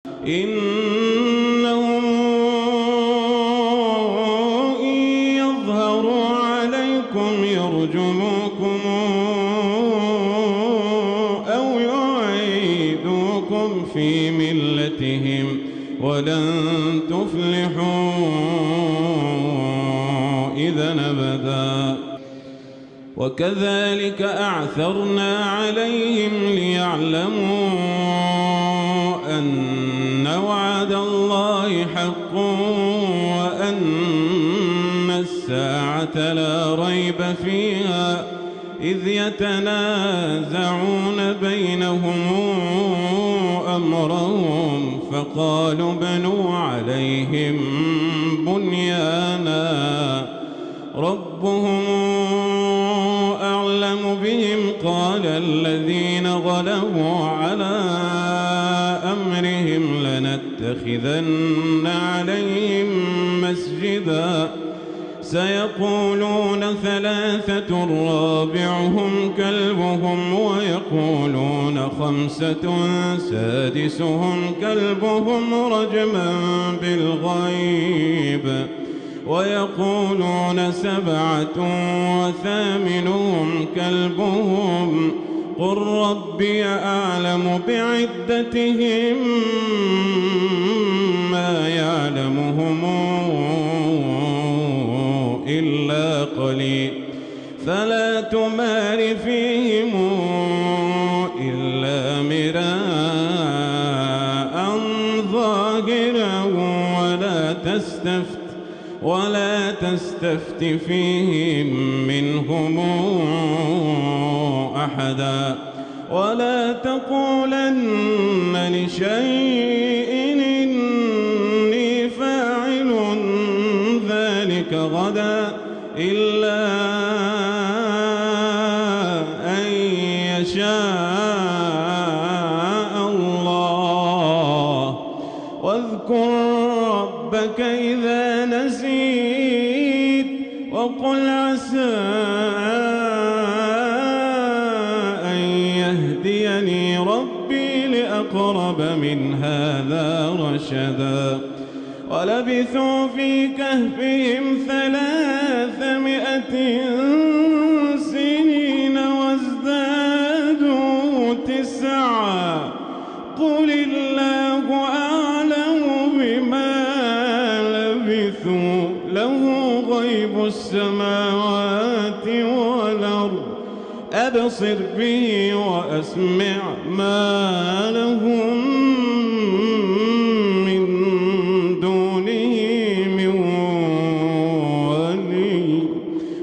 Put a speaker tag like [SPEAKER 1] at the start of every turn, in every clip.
[SPEAKER 1] إنهم إن يظهروا عليكم يرجموكم أو يعيدوكم في ملتهم ولن تفلحوا إذا أبدا. وكذلك أعثرنا عليهم ليعلموا أن وعد الله حق وأن الساعة لا ريب فيها إذ يتنازعون بينهم أمرهم فقالوا ابنوا عليهم بنيانا ربهم أعلم بهم قال الذين غلبوا على أمرهم لنتخذن عليهم مسجدا سيقولون ثلاثة رابعهم كلبهم ويقولون خمسة سادسهم كلبهم رجما بالغيب ويقولون سبعة وثامنهم كلبهم قل ربي أعلم بعدتهم ما يعلمهم إلا قليل فلا تمار فيهم إلا مراء ظاهرا ولا تستفت فيهم منهم أحدا ولا تقولن لشيء إني فاعل ذلك غدا إلا أن يشاء الله واذكر ربك إذا نسيت وقل عسى أن يهديني ربي لأقرب من هذا رشدا ولبثوا في كهفهم 300 سنين وازدادوا 9 قل الله أعلم بما لبثوا له غيب السماوات والأرض أبصر به وأسمع ما لهم من دونه من ولي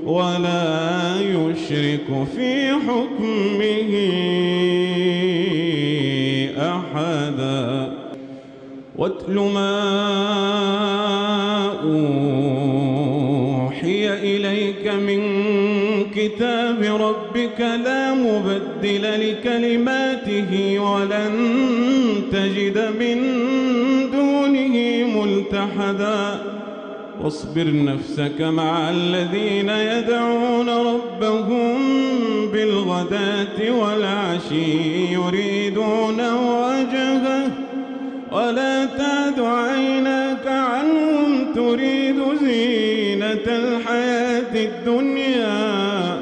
[SPEAKER 1] ولا يشرك في حكمه أحدا واتل ما أوحي إليك من كتاب ربك لا مبدل لكلماته ولن تجد من دونه ملتحدا واصبر نفسك مع الذين يدعون ربهم بالغداة والعشي يريدون وجهه ولا تعد عيناك عنهم تريد زينة الحياة الدنيا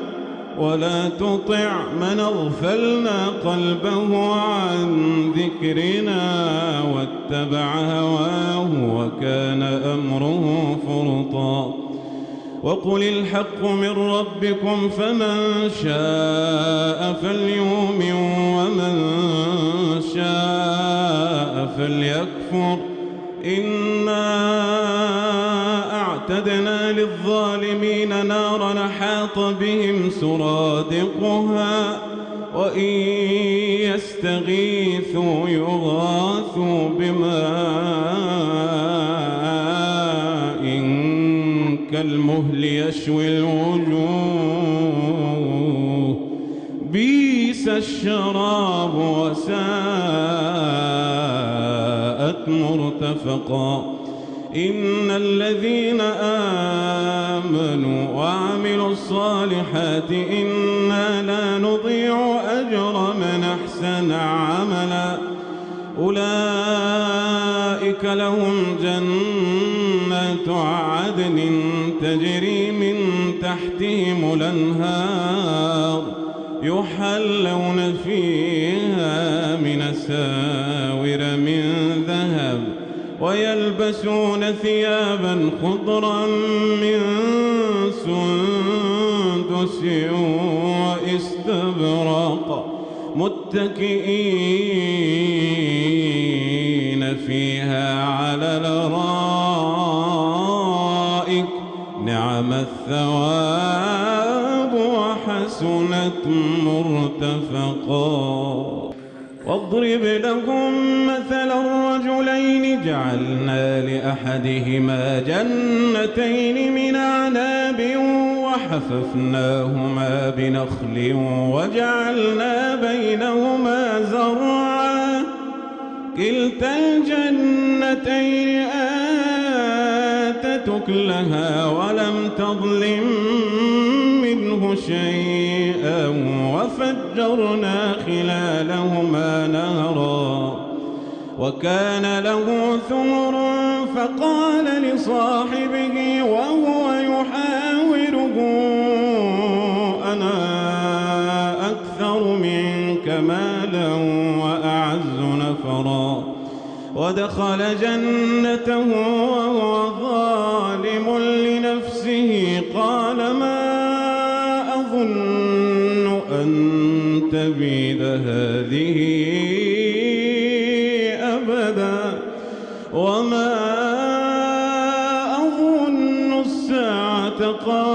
[SPEAKER 1] ولا تطع من أغفلنا قلبه عن ذكرنا واتبع هواه وكان أمره فرطا وقل الحق من ربكم فمن شاء فليؤمن ومن شاء فليكفر إنا أعتدنا للظالمين نارا أحاط بهم سرادقها وإن يستغيثوا يغاثوا بماء كالمهل يشوي الوجوه بئس الشراب وساءت مرتفقا إن الذين آمنوا وعملوا الصالحات إنا لا نضيع أجر من أحسن عملا أولئك أولئك لهم جنات عدن تجري من تحتهم الأنهار يحلون فيها من أساور من ذهب ويلبسون ثيابا خضرا من سندس واستبرق متكئين فيها على الأرائك نعم الثواب وحسنت مرتفقا. واضرب لهم مثل الرجلين جعلنا لأحدهما جنتين من أعناب وحففناهما بنخل وجعلنا بينهما زرعا كلتا الجنتين آتت أكلها ولم تظلم منه شيئا وفجرنا خلالهما نهرا وكان له ثمر فقال لصاحبه وهو يحاوره أنا أكثر منك مالا وأعز نفرا ودخل جنته وهو ظالم لنفسه قال ما أظن أن تبيد هذه أبدا وما أظن الساعة قائمة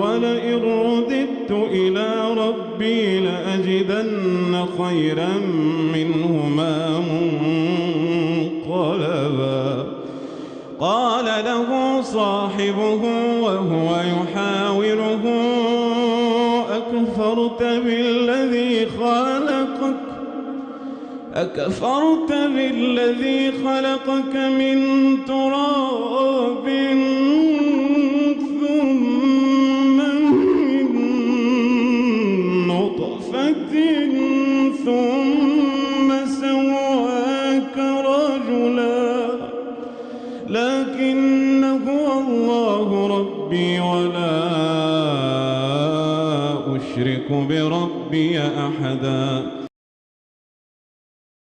[SPEAKER 1] ولئن رددت إلى ربي لأجدن خيرا منهما منقلبا. قال له صاحبه وهو يحاوره أكفرت بالذي خلقك من تراب ثم من نطفة ثم سواك رجلا لكن هو الله ربي ولا أشرك بربي أحدا